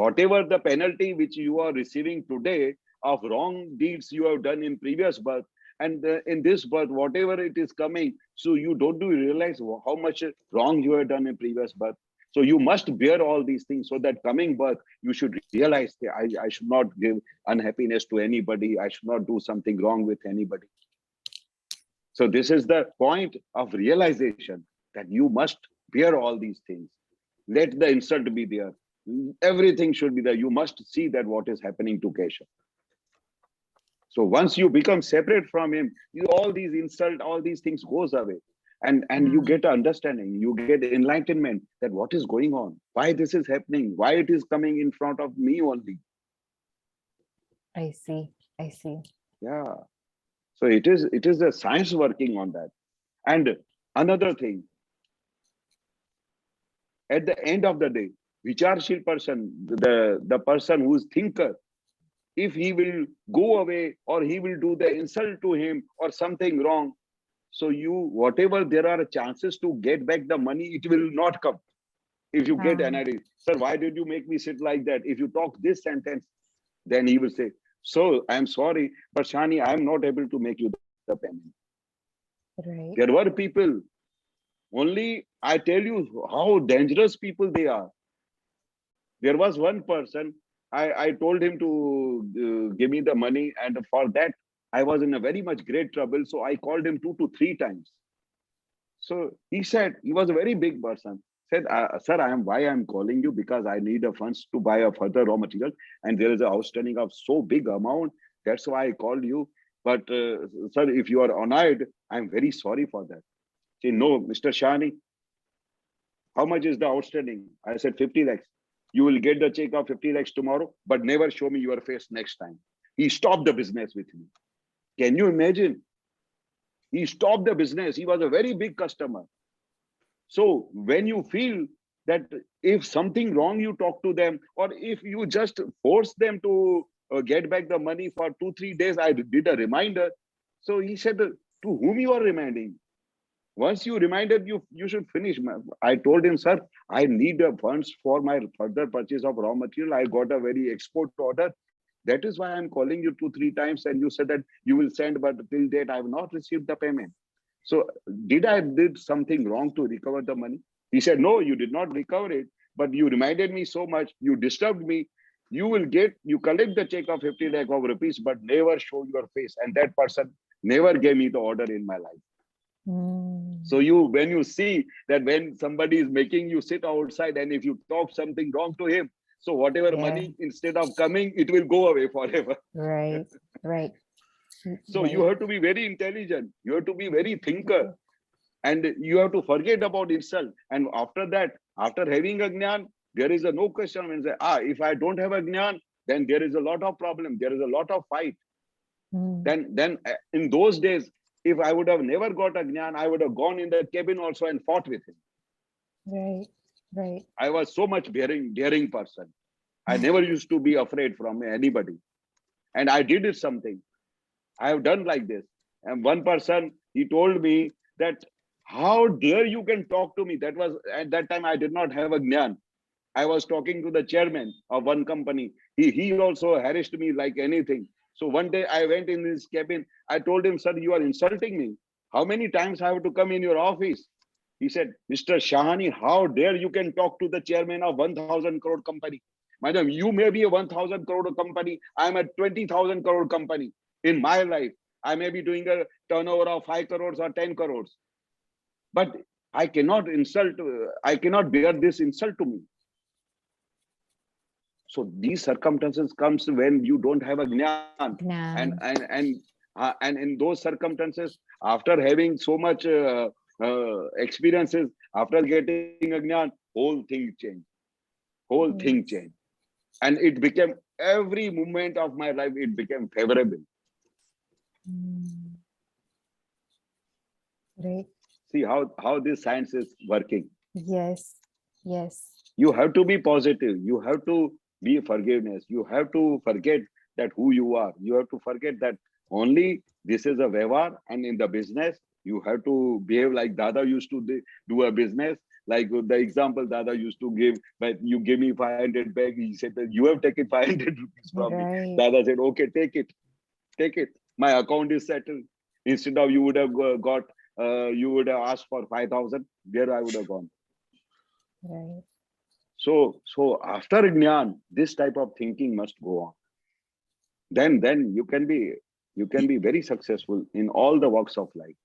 Whatever the penalty which you are receiving today of wrong deeds you have done in previous birth, and in this birth, whatever it is coming, so you don't realize how much wrong you have done in previous birth. So you must bear all these things, so that coming birth, you should realize that I should not give unhappiness to anybody. I should not do something wrong with anybody. So this is the point of realization, that you must bear all these things. Let the insult be there. Everything should be there. You must see that what is happening to Keshav. So once you become separate from him, all these insult, all these things goes away. And you get understanding, you get enlightenment that what is going on, why this is happening, why it is coming in front of me only. I see. Yeah. So it is the science working on that. And Another thing, at the end of the day, Vicharshil person, the person who is thinker, if he will go away or he will do the insult to him or something wrong, so you, whatever there are chances to get back the money, it will not come. If you get annoyed, sir, why did you make me sit like that? If you talk this sentence, then he will say, so I'm sorry, but Shani, I'm not able to make you the payment. Right. There were people, only I tell you how dangerous people they are. There was one person, I told him to give me the money, and for that, I was in a very much great trouble. So I called him 2 to 3 times. So he said, he was a very big person, said, sir, why I'm calling you, because I need a funds to buy a further raw material, and there is an outstanding of so big amount. That's why I called you. But sir, if you are annoyed, I'm very sorry for that. Say, no, Mr. Shani, how much is the outstanding? I said 50 lakhs. You will get the check of 50 lakhs tomorrow, but never show me your face next time. He stopped the business with me. Can you imagine? He stopped the business. He was a very big customer. So when you feel that if something wrong, you talk to them, or if you just force them to get back the money for 2-3 days, I did a reminder. So he said, to whom you are reminding? Once you reminded, you should finish. I told him, sir, I need funds for my further purchase of raw material. I got a very export order. That is why I'm calling you 2-3 times, and you said that you will send, but till date I have not received the payment. So did I did something wrong to recover the money? He said, no, you did not recover it, but you reminded me so much. You disturbed me. You collect the check of 50 lakh of rupees, but never show your face. And that person never gave me the order in my life. So when you see that when somebody is making you sit outside, and if you talk something wrong to him, so whatever money, instead of coming, it will go away forever. Right. Right. So you have to be very intelligent. You have to be very thinker, and you have to forget about insult. And after that, after having a Gyan, there is no question when say, if I don't have a Gyan, then there is a lot of problem. There is a lot of fight. Then in those days, if I would have never got a Gyan, I would have gone in the cabin also and fought with him. Right. Right. I was so much daring person. I never used to be afraid from anybody. And I did something. I have done like this. And one person, he told me that, how dare you can talk to me? That was, at that time, I did not have a Gyan. I was talking to the chairman of one company. He also harassed me like anything. So one day I went in his cabin. I told him, sir, you are insulting me. How many times I have to come in your office? He said, Mr. Shahani, how dare you can talk to the chairman of 1,000 crore company? Madam, you may be a 1,000 crore company. I am a 20,000 crore company. In my life, I may be doing a turnover of 5 crores or 10 crores. But I cannot bear this insult to me. So these circumstances comes when you don't have a Gyan. And in those circumstances, after having so much experiences, after getting a Gyan, whole thing changed. Whole thing changed. And it became, every moment of my life, it became favorable. Right. See how this science is working. Yes. Yes. You have to be positive. You have to be forgiveness. You have to forget that who you are. You have to forget that only this is a व्यवहार, and in the business, you have to behave like Dada used to do a business. Like the example Dada used to give, but you give me 500 back. He said that you have taken 500 rupees from me. Dada said, okay, take it. Take it. My account is settled. Instead of you would have you would have asked for 5,000. There I would have gone. Right. So after Gyan, this type of thinking must go on. Then you can be very successful in all the walks of life.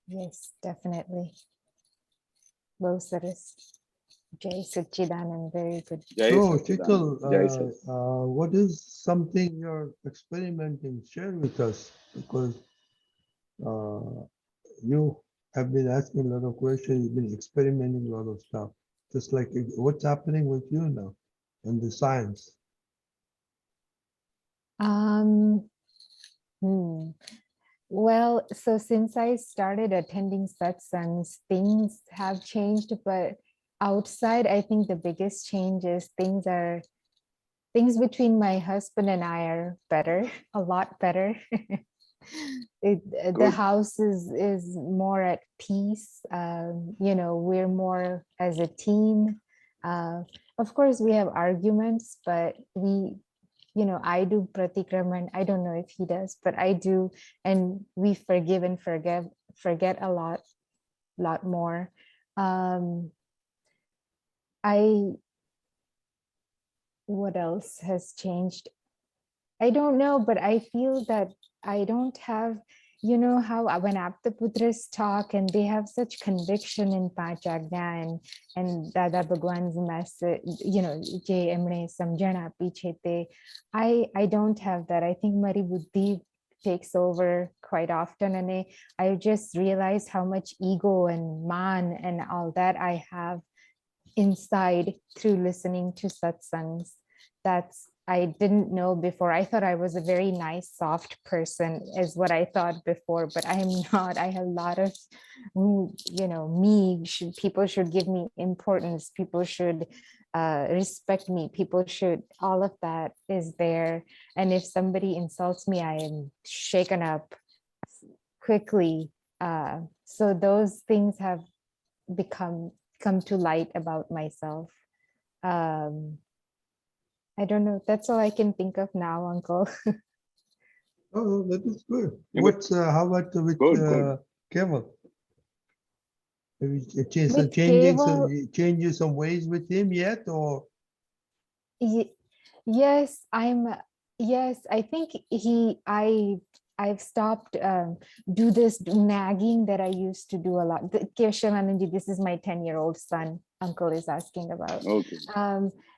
Yes, definitely. Well, Saras. Jai Satchidanand, very good. So, Chikal, what is something you're experimenting? Share with us, because you have been asking a lot of questions, you've been experimenting a lot of stuff. Just like what's happening with you now in the science? Well, so since I started attending satsangs, things have changed, but outside, I think the biggest change is things between my husband and I are better, a lot better. The Good. house is more at peace. You know, we're more as a team. Of course, we have arguments, but you know, I do Pratikraman. I don't know if he does, but I do, and we forgive and forget a lot more. I What else has changed? I don't know, but I feel that I don't have, you know, how when Aptaputras talk and they have such conviction in Prajna and Dada Bhagwan's message, you know, Je Emne Samjana Pichete. I don't have that. I think Mari Buddhi takes over quite often, and I just realized how much ego and man and all that I have inside through listening to satsangs. That's I didn't know before. I thought I was a very nice, soft person, is what I thought before, but I am not. I have a lot of, you know, people should give me importance. People should respect me. People should, all of that is there. And if somebody insults me, I am shaken up quickly. So those things have come to light about myself. I don't know. That's all I can think of now, Uncle. Oh, that is good. Yeah, but- What's how about with Good. Keval? Have you changed With changing some ways with him yet, or Yes, yes, I think I've stopped do this nagging that I used to do a lot. Keshavanandji, this is my 10-year-old son, Uncle is asking about. Okay.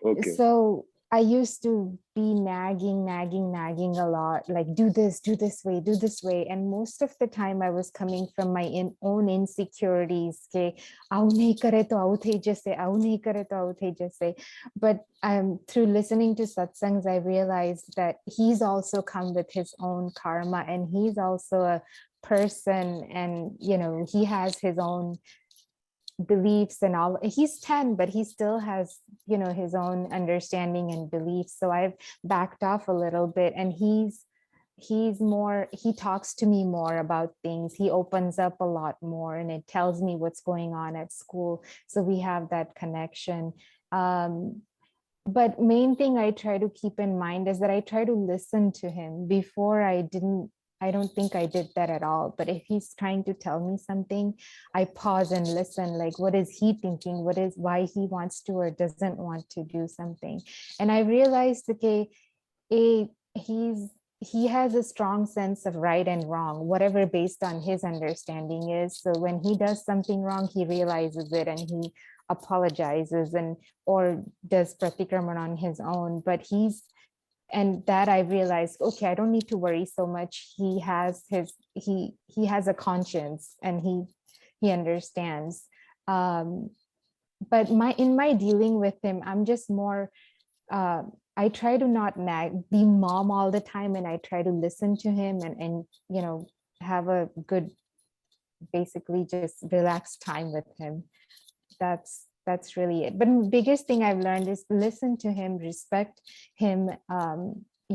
Okay. So I used to be nagging a lot, like do this way. And most of the time I was coming from my own insecurities. Ke, "Aau nahi kare to aau thai jaise, aau nahi kare to aau thai jaise." But through listening to satsangs, I realized that he's also come with his own karma, and he's also a person, and you know, he has his own beliefs and all. He's 10, but he still has, you know, his own understanding and beliefs. So I've backed off a little bit, and he talks to me more about things. He opens up a lot more, and it tells me what's going on at school. So we have that connection. But main thing I try to keep in mind is that I try to listen to him. Before I don't think I did that at all. But if he's trying to tell me something, I pause and listen, like, what is he thinking? Why he wants to or doesn't want to do something? And I realized, okay, he has a strong sense of right and wrong, whatever based on his understanding is. So when he does something wrong, he realizes it and he apologizes or does Pratikraman on his own. But and that I realized, okay, I don't need to worry so much. He has a conscience, and he understands. But in my dealing with him, I'm just more, I try to not be mom all the time, and I try to listen to him and you know, have a good, basically just relaxed time with him. That's really it. But the biggest thing I've learned is listen to him, respect him,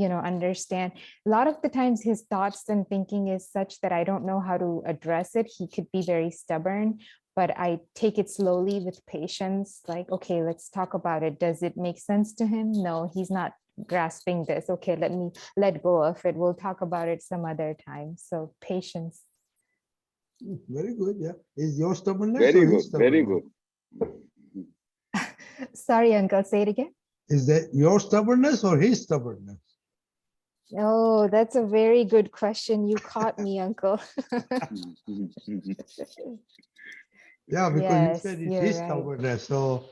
you know, understand. A lot of the times his thoughts and thinking is such that I don't know how to address it. He could be very stubborn, but I take it slowly with patience. Like, okay, let's talk about it. Does it make sense to him? No, he's not grasping this. Okay, let me let go of it. We'll talk about it some other time. So patience. very good? Yeah, is your stubbornness Very or good. his Very stubbornness? good. Sorry, Uncle, say it again. Is that your stubbornness or his stubbornness? Oh, that's a very good question. You caught me, Uncle. Yeah, because Yes, you said it's you're his right. stubbornness, so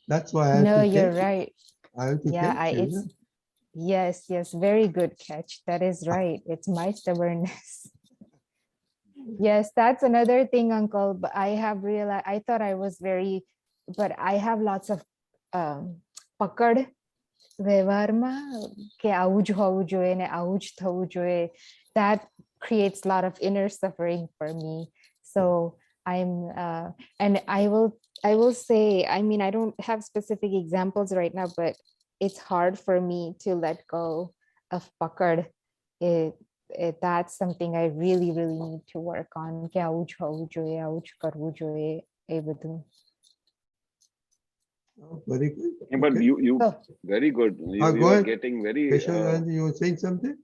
that's why I have No, to you're catch you. right. I have to Yeah, catch you. it's yes, very good catch. That is right. It's my stubbornness. Yes, that's another thing, Uncle. But I have realized, I thought I was but I have lots of pakad વ્યવહારમાં કે આવું જ હોવું જોઈએ ને આવું જ થવું જોઈએ. That creates a lot of inner suffering for me. So I'm and I will say, I mean, I don't have specific examples right now, but it's hard for me to let go of pakad. That's something I really need to work on. કે આવું જ હોવું જોઈએ, આવું જ કરવું જોઈએ, એ બધું. Oh, very good. Yeah, but Okay. you So, very good. You Go are ahead. getting very. Keshavanandji, you were saying something?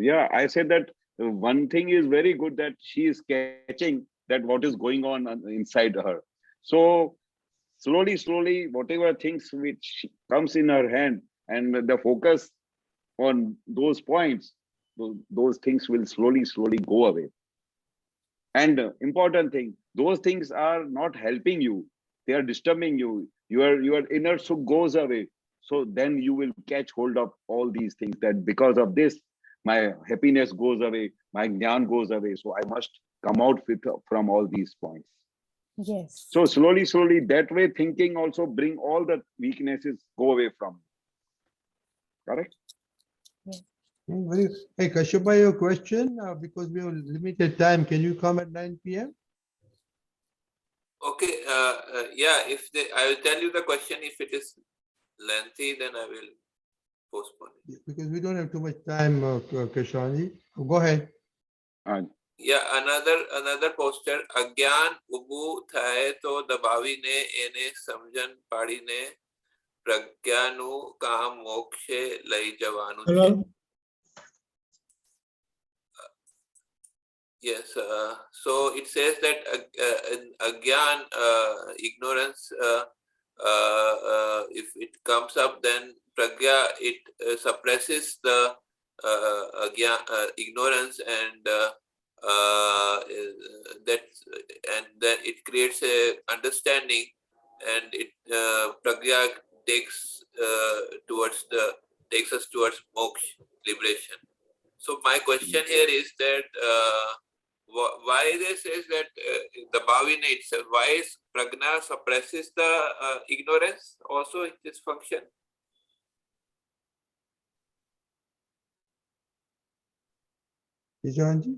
Yeah, I said that one thing is very good that she is catching that what is going on inside her. So slowly, whatever things which comes in her hand and the focus on those points, those things will slowly go away. And important thing, those things are not helping you. They are disturbing you. Your inner sukh goes away. So then you will catch hold of all these things, that because of this, my happiness goes away, my jnana goes away. So I must come out from all these points. yes. So slowly, that way thinking also bring all the weaknesses go away from. Correct? Very, hey, Kashyapa, your question, because we have limited time, can you come at 9 p.m.? Okay, yeah, I will tell you the question. If it is lengthy, then I will postpone it. Because we don't have too much time, Keshavanandji. Go ahead. Yeah, another poster. અજ્ઞાન ઉભું થાય તો દબાવીને એને સમજણ પાડીને પ્રજ્ઞાનું કામ મોક્ષે લઈ જવાનું છે. Hello. Yes, so it says that Gyan, ignorance, if it comes up, then Pragya, it suppresses the ignorance, and then it creates a understanding, and it Pragya takes us towards moksha, liberation. So my question here is that why they says that the bhavina itself, why is prajna suppresses the ignorance also in this function? Keshavanandji,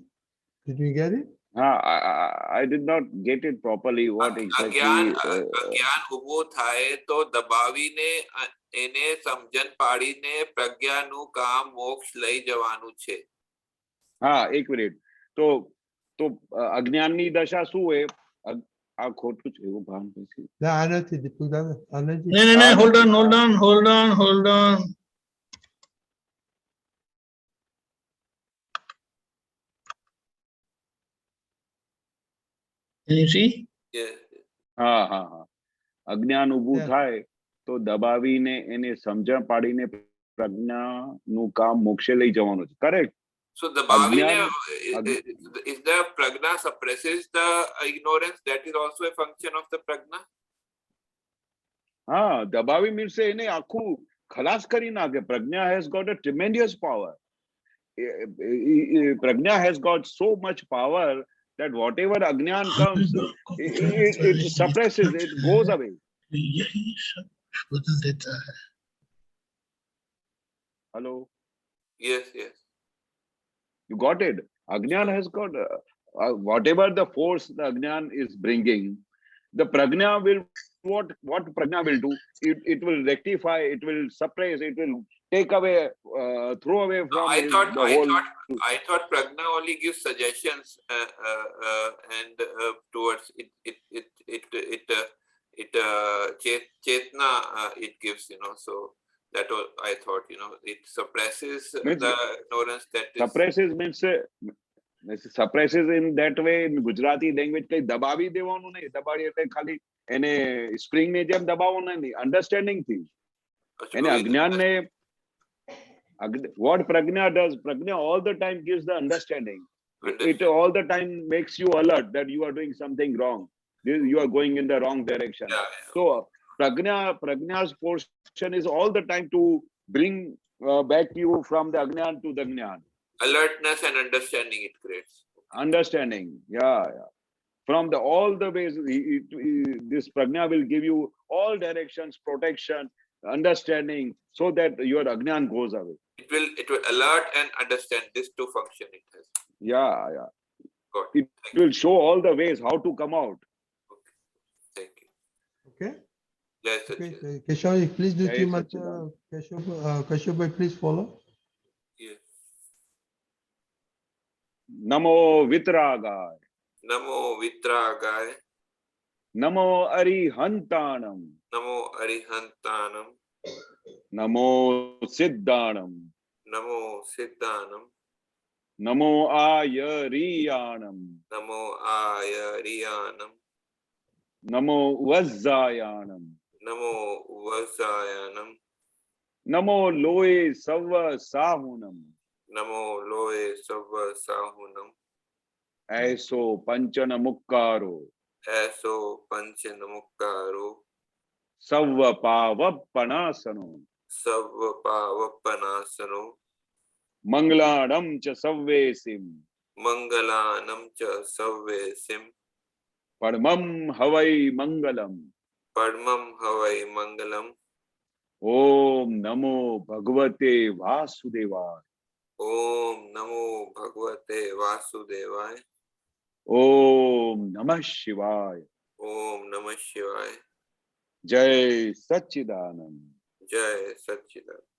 did you get it? I did not get it properly. What exactly? અજ્ઞાન ઉભું થાય તો દબાવીને એને સમજણ પાડીને પ્રજ્ઞાનું કામ મોક્ષ લઈ જવાનું છે. એક મિનિટ. તો અજ્ઞાનની દશા શું હોય? આ ખોટું છે એવું ભાન પછી. ના, આ નથી દીપક દાદા, આ નથી. No, hold on. Can you see? Yes. અજ્ઞાન ઊભું Yeah. થાય તો દબાવીને એને સમજણ પાડીને પ્રજ્ઞાનું કામ મોક્ષે લઈ જવાનું છે. Correct? So the bhavina, Agyan- is the prajna suppresses the ignorance? That is also a function of the prajna? દબાવી મીન્સ એને આખું ખલાસ કરી નાખે. પ્રજ્ઞા has got a tremendous power. Prajna has got so much power that whatever ajnan comes, it suppresses, it goes away. Hello? Yes. You got it? Ajnan has got whatever the force the ajnan is bringing, the prajna will, what prajna will do? It will rectify, it will suppress, it will take away, throw away from I thought prajna only gives suggestions and towards it chetna it gives, so that was, I thought, it suppresses the ignorance that is. Suppresses means suppresses in that way. In Gujarati language કઈ દબાવી દેવાનું નહીં. દબાવી એટલે ખાલી એને spring ને જેમ દબાવવાનું નહીં, અંડરસ્ટેન્ડિંગ થી. એને અજ્ઞાનને what prajna does, prajna all the time gives the understanding. It all the time makes you alert that you are doing something wrong, you are going in the wrong direction. So prajna's portion is all the time to bring back you from the ajnan to the jnan. Alertness and understanding it creates. Understanding, yeah. From all the ways, this prajna will give you all directions, protection, understanding, so that your ajnan goes away. It will alert and understand. This two function it has. Yeah, yeah. Got It will show all the ways how to come out. Thank you. Okay. Jai Okay. Satchidanand. Keshav, please do Jai Satchidanand. Keshav, please follow. Yes. Namo Vitragaya. Namo Vitragaya. Namo Arihantanam. Namo Arihantanam. Namo Siddhanam. Namo Siddhanam. Namo Ayariyanam. Namo Ayariyanam. Namo Vajjayanam. Namo Vasayanam. Namo Loe Sava Sahunam. Namo Loe Sava Sahunam. Aiso Panchana Mukkaro. Aso Panchanamukkaro. Sava Pavapanasano. Sava Pavapanasano. Manglanam cha Savvesim. Mangalanam cha Savvesim. Padmam Havai Mangalam. Padmam Havai Mangalam. Om Namo Bhagavate Vasudevaya. Om Namo Bhagavate Vasudevaya. Om Namah Shivaya. Om Namah Shivaya. Jai Satchidanand. Jai Satchidanand.